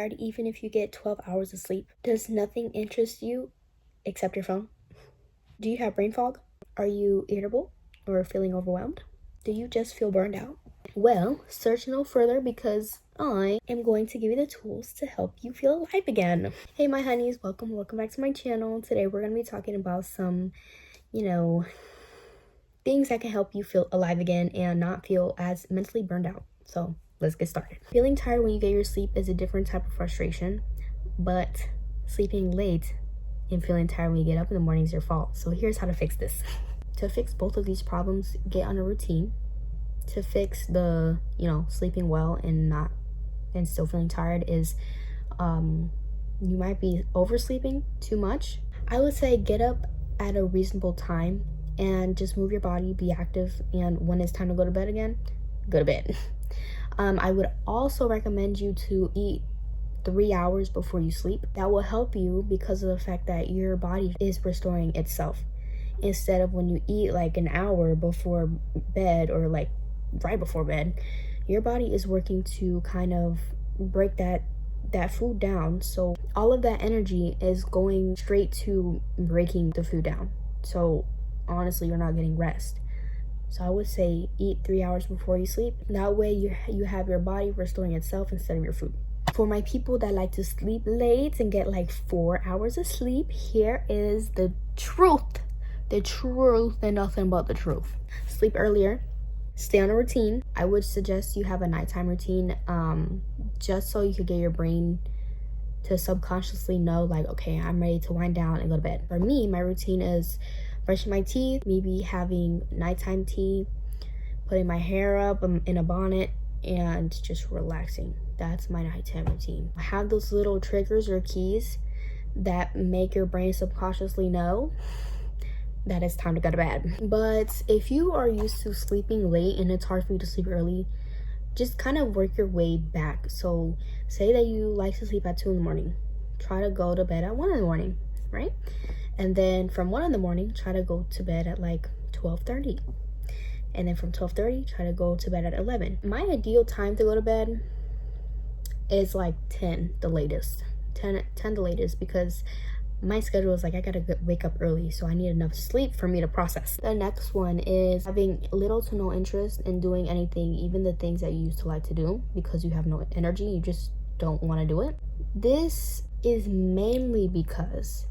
tired even if you get 12 hours of sleep? Does nothing interest you except your phone? Do you have brain fog? Are you irritable or feeling overwhelmed? Do you just feel burned out? Well, search no further because I am going to give you the tools to help you feel alive again. Hey my honeys, welcome back to my channel. Today we're going to be talking about some, things that can help you feel alive again and not feel as mentally burned out. So let's get started. Feeling tired when you get your sleep is a different type of frustration, but sleeping late and feeling tired when you get up in the morning is your fault. So here's how to fix this. To fix both of these problems, get on a routine. To fix the, sleeping well and still feeling tired is, you might be oversleeping too much. I would say get up at a reasonable time and just move your body, be active, and when it's time to go to bed again, go to bed. I would also recommend you to eat 3 hours before you sleep. That will help you because of the fact that your body is restoring itself. Instead of when you eat like an hour before bed or like right before bed, your body is working to kind of break that food down. So all of that energy is going straight to breaking the food down. So honestly, you're not getting rest. So I would say eat 3 hours before you sleep. That way you have your body restoring itself instead of your food. For my people that like to sleep late and get like 4 hours of sleep, here is the truth and nothing but the truth. Sleep earlier, stay on a routine. I would suggest you have a nighttime routine, just so you could get your brain to subconsciously know like, okay, I'm ready to wind down and go to bed. For me, my routine is brushing my teeth, maybe having nighttime tea, putting my hair up in a bonnet, and just relaxing. That's my nighttime routine. I have those little triggers or keys that make your brain subconsciously know that it's time to go to bed. But if you are used to sleeping late and it's hard for you to sleep early, just kind of work your way back. So say that you like to sleep at 2 in the morning, try to go to bed at 1 in the morning, right? And then from 1 in the morning, try to go to bed at like 12:30. And then from 12:30, try to go to bed at 11. My ideal time to go to bed is like 10 the latest. 10 the latest, because my schedule is like I gotta wake up early, so I need enough sleep for me to process. The next one is having little to no interest in doing anything, even the things that you used to like to do, because you have no energy, you just don't want to do it. This is mainly because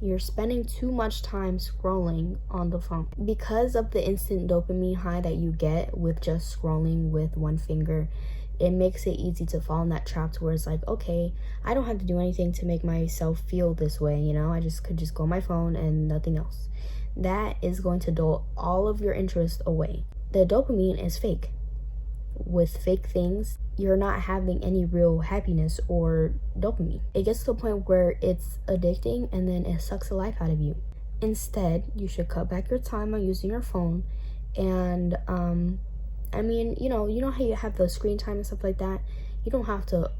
you're spending too much time scrolling on the phone. Because of the instant dopamine high that you get with just scrolling with one finger, it makes it easy to fall in that trap to where it's like, okay, I don't have to do anything to make myself feel this way, I could just go on my phone and nothing else. That is going to dull all of your interest away. The dopamine is fake. With fake things, you're not having any real happiness or dopamine. It gets to a point where it's addicting and then it sucks the life out of you. Instead, you should cut back your time on using your phone and you know how you have the screen time and stuff like that. You don't have to,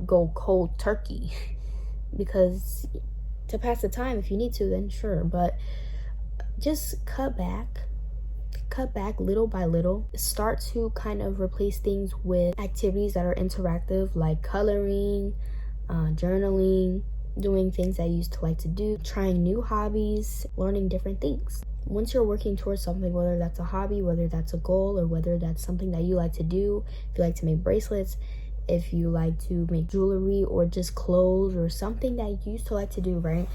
go cold turkey because to pass the time, if you need to, then sure. But just cut back little by little. Start to kind of replace things with activities that are interactive, like coloring, journaling, doing things I used to like to do, trying new hobbies, learning different things. Once you're working towards something, whether that's a hobby, whether that's a goal, or whether that's something that you like to do, if you like to make bracelets, if you like to make jewelry or just clothes or something that you used to like to do, right?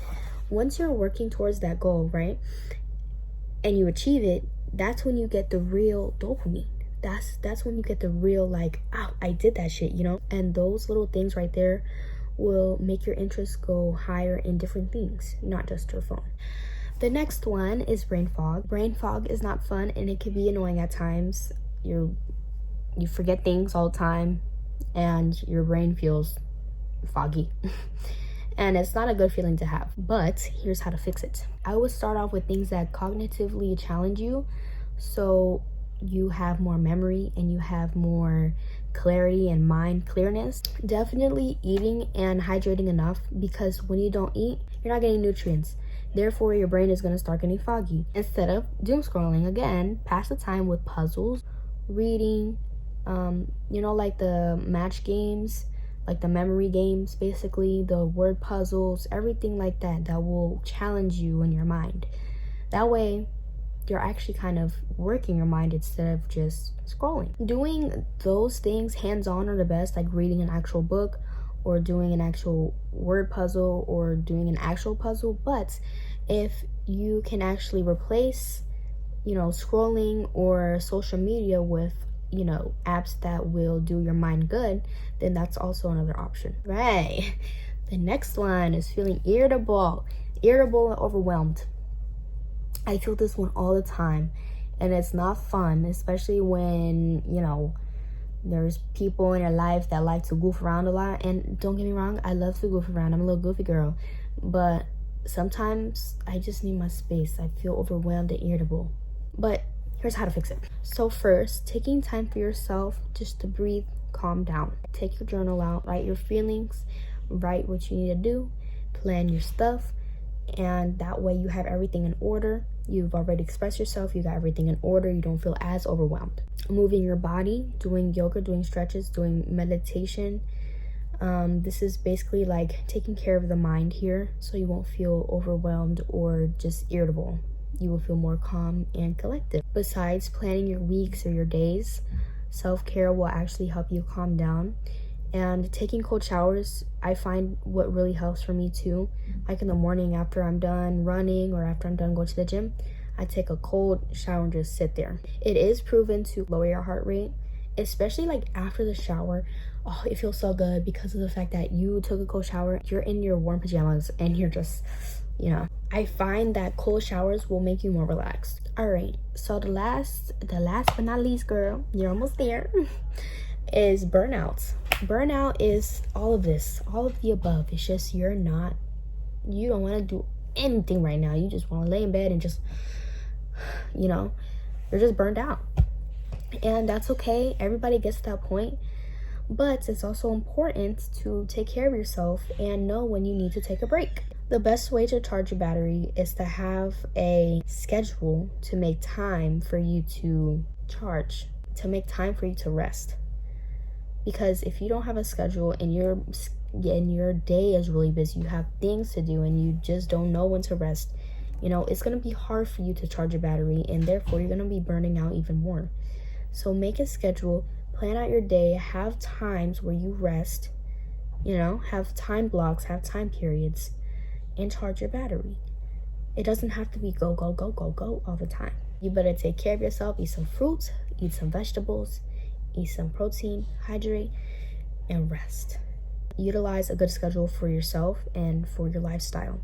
Once you're working towards that goal, right, and you achieve it, that's when you get the real dopamine. That's when you get the real like, oh, I did that shit, And those little things right there will make your interest go higher in different things, not just your phone. The next one is brain fog. Brain fog is not fun and it can be annoying at times. You forget things all the time and your brain feels foggy. And it's not a good feeling to have, but here's how to fix it. I would start off with things that cognitively challenge you, so you have more memory and you have more clarity and mind clearness. Definitely eating and hydrating enough, because when you don't eat, you're not getting nutrients. Therefore, your brain is going to start getting foggy. Instead of doom scrolling, again, pass the time with puzzles, reading, like the match games, like the memory games, basically, the word puzzles, everything like that, that will challenge you in your mind. That way, you're actually kind of working your mind instead of just scrolling. Doing those things hands-on are the best, like reading an actual book or doing an actual word puzzle or doing an actual puzzle. But if you can actually replace, scrolling or social media with, apps that will do your mind good, then that's also another option. Right. The next one is feeling irritable and overwhelmed. I feel this one all the time, and it's not fun, especially when, there's people in your life that like to goof around a lot. And don't get me wrong, I love to goof around. I'm a little goofy girl, but sometimes I just need my space. I feel overwhelmed and irritable. But here's how to fix it. So first, taking time for yourself just to breathe, calm down. Take your journal out, write your feelings, write what you need to do, plan your stuff, and that way you have everything in order. You've already expressed yourself, you got everything in order, you don't feel as overwhelmed. Moving your body, doing yoga, doing stretches, doing meditation. This is basically like taking care of the mind here, so you won't feel overwhelmed or just irritable. You will feel more calm and collected. Besides planning your weeks or your days, self-care will actually help you calm down. And taking cold showers, I find what really helps for me too. Like in the morning after I'm done running or after I'm done going to the gym, I take a cold shower and just sit there. It is proven to lower your heart rate, especially like after the shower. Oh, it feels so good because of the fact that you took a cold shower. You're in your warm pajamas and you're just, I find that cold showers will make you more relaxed. All right, so the last but not least, girl, you're almost there, is burnout. Burnout is all of this, all of the above. It's just you don't want to do anything right now. You just want to lay in bed and just, you're just burned out. And that's okay. Everybody gets to that point. But it's also important to take care of yourself and know when you need to take a break. The best way to charge your battery is to have a schedule to make time for you to charge, to make time for you to rest. Because if you don't have a schedule and your day is really busy, you have things to do and you just don't know when to rest, it's going to be hard for you to charge your battery, and therefore you're going to be burning out even more. So make a schedule, plan out your day, have times where you rest, have time blocks, have time periods, and charge your battery. It doesn't have to be go all the time. You better take care of yourself, eat some fruits, eat some vegetables, eat some protein, hydrate, and rest. Utilize a good schedule for yourself and for your lifestyle.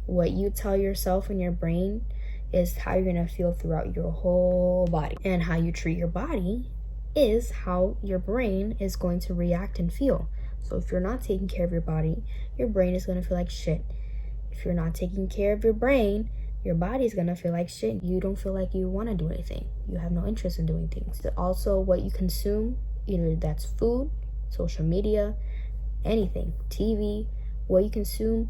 What you tell yourself and your brain is how you're going to feel throughout your whole body. And how you treat your body is how your brain is going to react and feel. So if you're not taking care of your body, your brain is going to feel like shit. If you're not taking care of your brain, your body's gonna feel like shit. You don't feel like you want to do anything. You have no interest in doing things. Also, what you consume, either that's food, social media, anything, TV, what you consume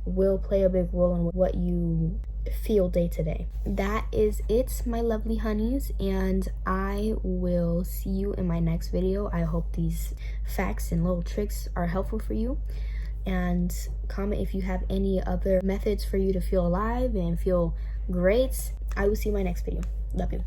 will play a big role in what you feel day to day. That is it, my lovely honeys, and I will see you in my next video. I hope these facts and little tricks are helpful for you. And comment if you have any other methods for you to feel alive and feel great. I will see you in my next video. Love you.